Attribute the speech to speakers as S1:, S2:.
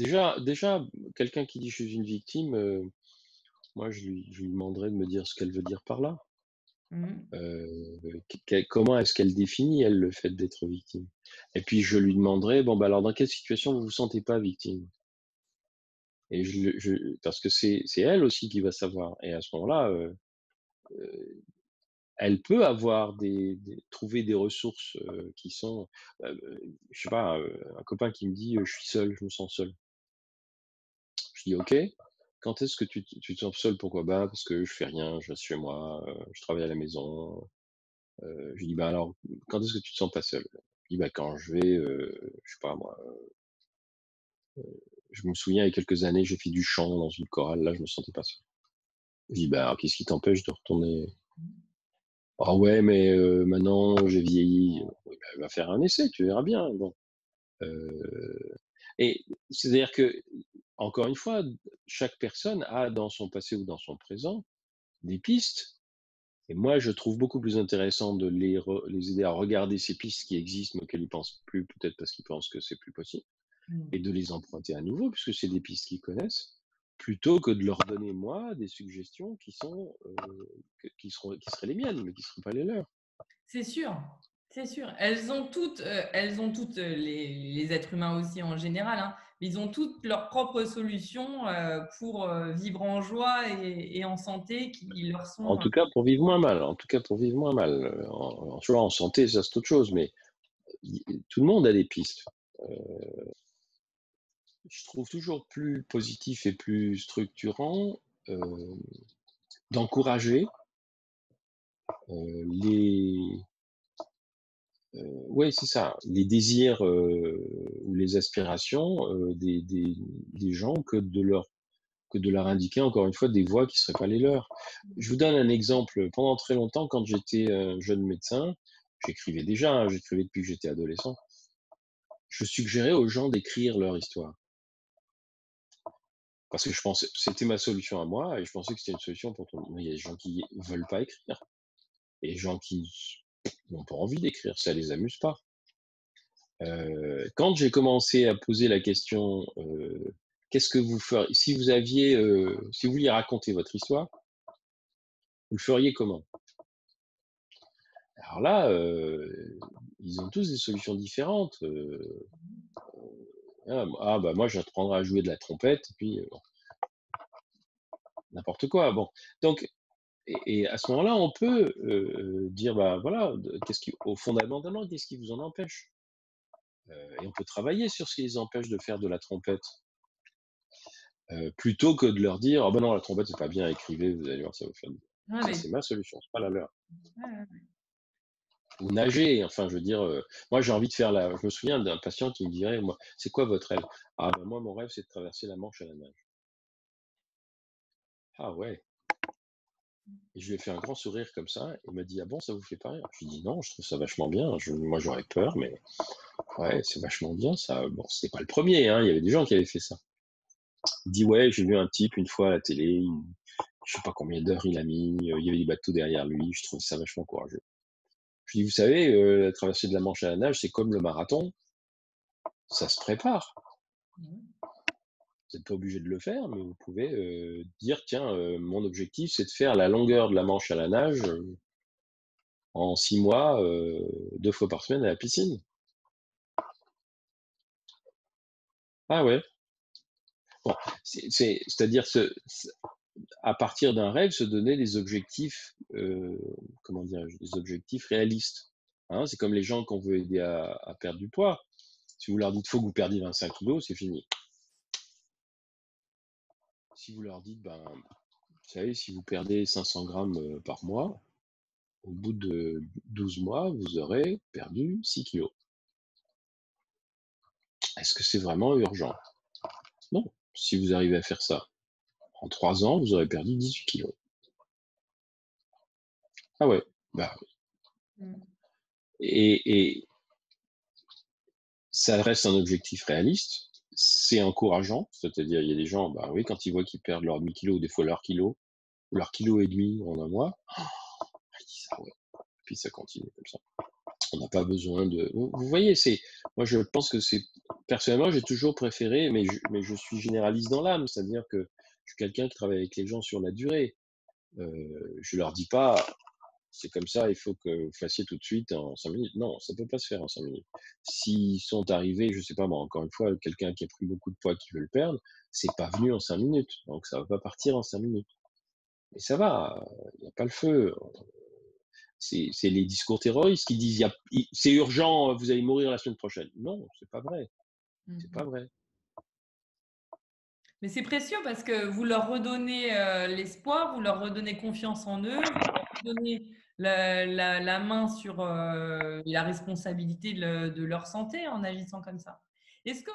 S1: déjà, quelqu'un qui dit: «Je suis une victime», moi je lui demanderais de me dire ce qu'elle veut dire par là.
S2: Mmh.
S1: Comment est-ce qu'elle définit, elle, le fait d'être victime? Et puis je lui demanderais: «Bon, bah, alors dans quelle situation vous vous sentez pas victime?» Et parce que c'est elle aussi qui va savoir et à ce moment-là, heu, elle peut avoir trouver des ressources, qui sont, je sais pas, un copain qui me dit: «Je suis seul, je me sens seul». Je dis: «OK, quand est-ce que tu te sens seul? Pourquoi?» «Bah, parce que je fais rien, je reste chez moi, je travaille à la maison». Je lui dis: «Bah, alors, quand est-ce que tu te sens pas seul?» Il dit: «Bah, quand je vais, je sais pas moi, je me souviens il y a quelques années, j'ai fait du chant dans une chorale, là, je me sentais pas seul». Je dis: «Bah, alors qu'est-ce qui t'empêche de retourner?» «Ah ouais, mais maintenant j'ai vieilli». «Oui, bah, va faire un essai, tu verras bien, bon». Heu et c'est-à-dire que, encore une fois, chaque personne a dans son passé ou dans son présent des pistes. Et moi, je trouve beaucoup plus intéressant de les aider à regarder ces pistes qui existent, mais auxquelles ils pensent plus, peut-être parce qu'ils pensent que c'est plus possible,
S2: Mmh.
S1: et de les emprunter à nouveau, puisque c'est des pistes qu'ils connaissent, plutôt que de leur donner, moi, des suggestions qui sont, qui seraient les miennes, mais qui ne seraient pas les leurs.
S2: C'est sûr, c'est sûr. Elles ont toutes, les êtres humains aussi en général, hein, ils ont toutes leurs propres solutions, pour, vivre en joie et en santé qui leur
S1: En
S2: sont,
S1: tout cas, pour vivre moins mal. En tout cas, pour vivre moins mal. Tu vois, en santé, ça c'est autre chose, mais tout le monde a des pistes. Je trouve toujours plus positif et plus structurant, euh, d'encourager les ouais, c'est ça, les désirs, ou les aspirations, des gens, que de leur indiquer encore une fois des voies qui ne seraient pas les leurs. Je vous donne un exemple. Pendant très longtemps, quand j'étais, jeune médecin, j'écrivais déjà, hein, j'écrivais depuis que j'étais adolescent. Je suggérais aux gens d'écrire leur histoire parce que je pensais c'était ma solution à moi et je pensais que c'était une solution pour tout le monde. Mais il y a des gens qui veulent pas écrire et des gens qui n'ont pas envie d'écrire, ça les amuse pas. Quand j'ai commencé à poser la question, qu'est-ce que vous feriez si vous aviez, si vous vouliez raconter votre histoire, vous le feriez comment? Alors là, ils ont tous des solutions différentes, bah, moi j'apprendrai à jouer de la trompette et puis, n'importe quoi, bon. Donc et à ce moment-là, on peut, dire, bah, voilà, fondamentalement, qu'est-ce qui vous en empêche? Et on peut travailler sur ce qui les empêche de faire de la trompette. Plutôt que de leur dire: «Ah bah non, la trompette, c'est pas bien, écrivez, vous allez voir, ça va vous faire du bien».
S2: ouais,
S1: Ça,
S2: mais
S1: c'est ma solution, c'est pas la leur.
S2: ouais, ouais.
S1: Ou nager, enfin, je veux dire, moi, j'ai envie de faire la je me souviens d'un patient qui me dirait, moi: «C'est quoi votre rêve?» «Ah bah, moi, mon rêve, c'est de traverser la Manche à la nage». «Ah ouais?» Et je lui ai fait un grand sourire comme ça, il m'a dit: «Ah bon, ça vous fait pas rire?» Je lui ai dit: «Non, je trouve ça vachement bien, moi, j'aurais peur, mais ouais, c'est vachement bien ça». Bon, c'était pas le premier, hein, il y avait des gens qui avaient fait ça. Il dit: «Ouais, j'ai vu un type une fois à la télé, je sais pas combien d'heures il a mis, il y avait des bateaux derrière lui, je trouvais ça vachement courageux». Je dis: «Vous savez, la traversée de la Manche à la nage, c'est comme le marathon, ça se prépare.
S2: Mmh.
S1: Vous n'êtes pas obligé de le faire, mais vous pouvez, dire: "Tiens, mon objectif, c'est de faire la longueur de la Manche à la nage, en 6 mois, 2 fois par semaine à la piscine". Ah ouais? Bon, c'est-à-dire à partir d'un rêve, se donner des objectifs, comment dirais-je? Des objectifs réalistes, hein? C'est comme les gens qu'on veut aider à perdre du poids. Si vous leur dites: «Faut que vous perdiez 25 kilos», c'est fini. Si vous leur dites: «Ben, vous savez, si vous perdez 500 grammes, par mois, au bout de 12 mois, vous aurez perdu 6 kilos». Est-ce que c'est vraiment urgent? Non. Si vous arrivez à faire ça en 3 ans, vous aurez perdu 18 kilos. Ah ouais, bah,
S2: Mmh.
S1: et ça reste un objectif réaliste, c'est encourageant, c'est-à-dire il y a des gens, bah oui, quand ils voient qu'ils perdent leur demi-kilo, des fois leur kilo, ou leur kilo et demi en un mois, ils disent: «Ah ouais», puis ça continue comme ça. On n'a pas besoin de vous voyez, moi je pense que c'est personnellement, j'ai toujours préféré, mais je suis généraliste dans l'âme, c'est-à-dire que je suis quelqu'un qui travaille avec les gens sur la durée. Je leur dis pas: «C'est comme ça, il faut que vous fassiez tout de suite en 5 minutes». Non, ça peut pas se faire en 5 minutes. S'ils sont arrivés, je sais pas moi, encore une fois, quelqu'un qui a pris beaucoup de poids, qui veut le perdre, c'est pas venu en 5 minutes, donc ça va pas partir en 5 minutes. Mais ça va, il y a pas le feu. C'est les discours terroristes qui disent: «C'est urgent, vous allez mourir la semaine prochaine». Non, c'est pas vrai, c'est pas
S2: Mmh.
S1: vrai.
S2: Mais c'est précieux parce que vous leur redonnez, l'espoir, vous leur redonnez confiance en eux, vous leur redonnez la main sur, la responsabilité de leur santé en agissant comme ça. Est-ce que